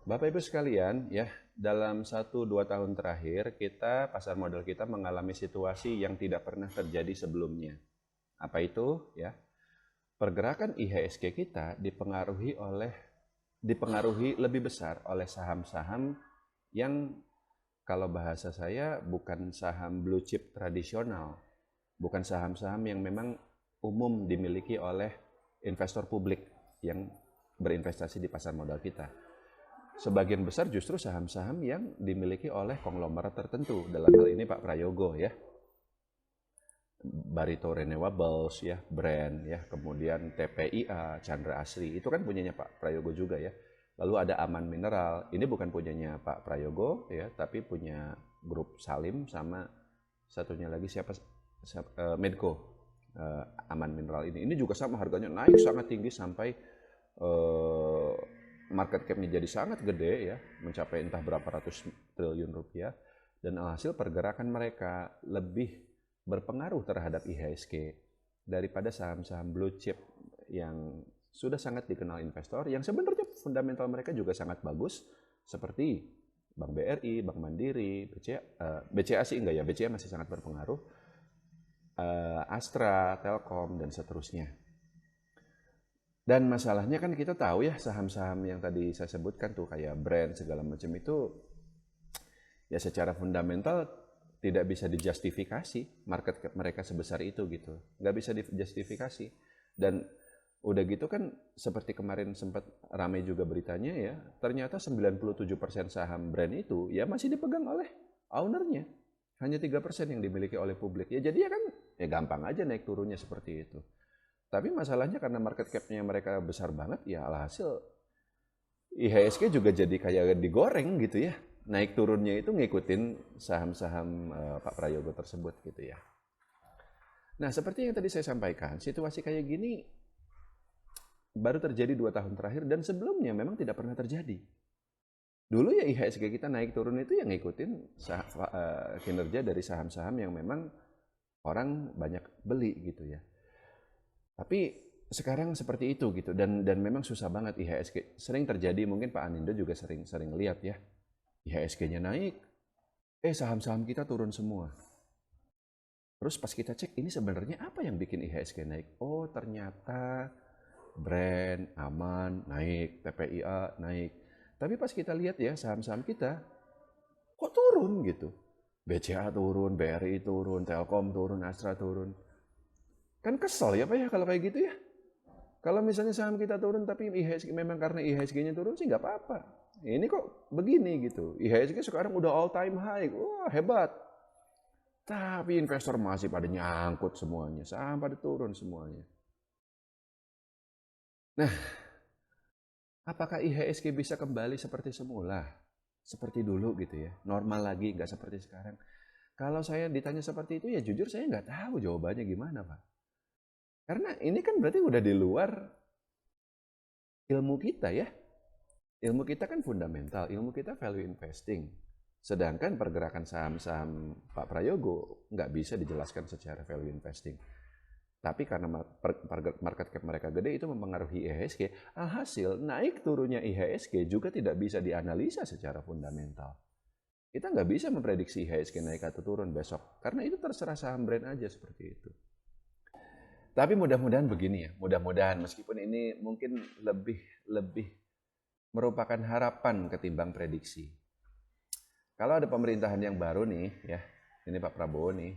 Bapak Ibu sekalian, ya, dalam 1-2 tahun terakhir kita pasar modal kita mengalami situasi yang tidak pernah terjadi sebelumnya. Apa itu? Ya, pergerakan IHSG kita dipengaruhi lebih besar oleh saham-saham yang kalau bahasa saya bukan saham blue chip tradisional, bukan saham-saham yang memang umum dimiliki oleh investor publik yang berinvestasi di pasar modal kita. Sebagian besar justru saham-saham yang dimiliki oleh konglomerat tertentu. Dalam hal ini Pak Prayogo ya, Barito Renewables ya, Brand ya, kemudian TPIA, Chandra Asri, itu kan punyanya Pak Prayogo juga ya. Lalu ada Aman Mineral, ini bukan punyanya Pak Prayogo ya, tapi punya grup Salim sama satunya lagi Medco, Aman Mineral ini. Ini juga sama harganya naik sangat tinggi sampai eh, market cap-nya jadi sangat gede ya, mencapai entah berapa ratus triliun rupiah, dan alhasil pergerakan mereka lebih berpengaruh terhadap IHSG daripada saham-saham blue chip yang sudah sangat dikenal investor, yang sebenarnya fundamental mereka juga sangat bagus, seperti Bank BRI, Bank Mandiri, BCA sih enggak ya, BCA masih sangat berpengaruh, Astra, Telkom, dan seterusnya. Dan masalahnya kan kita tahu ya, saham-saham yang tadi saya sebutkan tuh kayak Brand segala macam itu ya secara fundamental tidak bisa dijustifikasi market cap mereka sebesar itu gitu. Nggak bisa dijustifikasi. Dan udah gitu kan seperti kemarin sempat ramai juga beritanya ya, ternyata 97% saham Brand itu ya masih dipegang oleh ownernya. Hanya 3% yang dimiliki oleh publik. Ya jadi ya kan ya gampang aja naik turunnya seperti itu. Tapi masalahnya karena market cap-nya mereka besar banget, ya alhasil IHSG juga jadi kayak digoreng gitu ya. Naik turunnya itu ngikutin saham-saham Pak Prayogo tersebut gitu ya. Nah seperti yang tadi saya sampaikan, situasi kayak gini baru terjadi 2 tahun terakhir dan sebelumnya memang tidak pernah terjadi. Dulu ya IHSG kita naik turun itu yang ngikutin kinerja dari saham-saham yang memang orang banyak beli gitu ya. Tapi sekarang seperti itu gitu dan memang susah banget IHSG. Sering terjadi, mungkin Pak Anindo juga sering lihat ya. IHSG-nya naik, saham-saham kita turun semua. Terus pas kita cek ini sebenarnya apa yang bikin IHSG naik? Oh, ternyata Brand, Aman naik, TPIA naik. Tapi pas kita lihat ya saham-saham kita kok turun gitu. BCA turun, BRI turun, Telkom turun, Astra turun. Kan kesel ya Pak ya kalau kayak gitu ya. Kalau misalnya saham kita turun tapi IHSG memang karena IHSG-nya turun sih nggak apa-apa. Ini kok begini gitu. IHSG sekarang udah all time high. Wah, hebat. Tapi investor masih pada nyangkut semuanya. Saham pada turun semuanya. Nah, apakah IHSG bisa kembali seperti semula? Seperti dulu gitu ya. Normal lagi, nggak seperti sekarang. Kalau saya ditanya seperti itu ya jujur saya nggak tahu jawabannya gimana Pak. Karena ini kan berarti udah di luar ilmu kita ya. Ilmu kita kan fundamental, ilmu kita value investing. Sedangkan pergerakan saham-saham Pak Prayogo nggak bisa dijelaskan secara value investing. Tapi karena market cap mereka gede itu mempengaruhi IHSG, alhasil naik turunnya IHSG juga tidak bisa dianalisa secara fundamental. Kita nggak bisa memprediksi IHSG naik atau turun besok, karena itu terserah saham Brand aja seperti itu. Tapi mudah-mudahan begini ya, mudah-mudahan meskipun ini mungkin lebih merupakan harapan ketimbang prediksi. Kalau ada pemerintahan yang baru nih, ya, ini Pak Prabowo nih,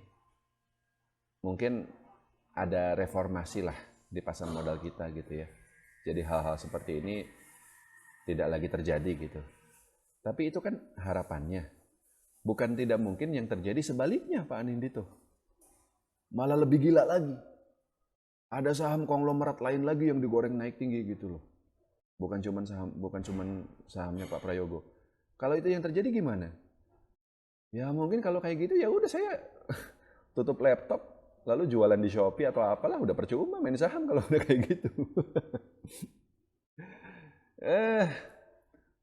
mungkin ada reformasi lah di pasar modal kita gitu ya. Jadi hal-hal seperti ini tidak lagi terjadi gitu. Tapi itu kan harapannya. Bukan tidak mungkin yang terjadi sebaliknya Pak Anindito. Malah lebih gila lagi. Ada saham konglomerat lain lagi yang digoreng naik tinggi gitu loh. Bukan cuman sahamnya Pak Prayogo. Kalau itu yang terjadi gimana? Ya mungkin kalau kayak gitu ya udah saya tutup laptop lalu jualan di Shopee atau apalah, udah percuma main saham kalau udah kayak gitu. eh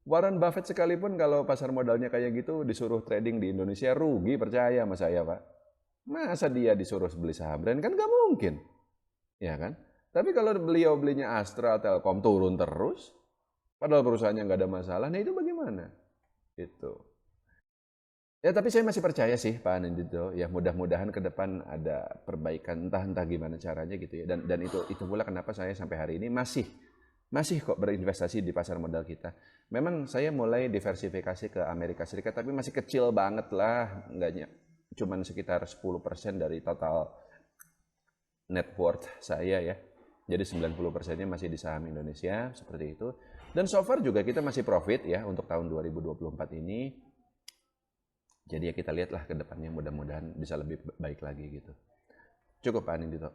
Warren Buffett sekalipun kalau pasar modalnya kayak gitu disuruh trading di Indonesia rugi, percaya sama saya Pak. Masa dia disuruh beli saham Brand, kan gak mungkin. Ya kan? Tapi kalau beliau belinya Astra, Telkom turun terus, padahal perusahaannya nggak ada masalah, nah itu bagaimana? gimana? Itu. Ya tapi saya masih percaya sih Pak Anindito, ya mudah-mudahan ke depan ada perbaikan entah gimana caranya gitu ya. Dan itu pula kenapa saya sampai hari ini masih kok berinvestasi di pasar modal kita. Memang saya mulai diversifikasi ke Amerika Serikat tapi masih kecil banget lah, enggaknya cuman sekitar 10% dari total net worth saya ya. Jadi 90%-nya masih di saham Indonesia seperti itu. Dan so far juga kita masih profit ya untuk tahun 2024 ini. Jadi ya kita lihatlah ke depannya, mudah-mudahan bisa lebih baik lagi gitu. Cukup Pak Anindito.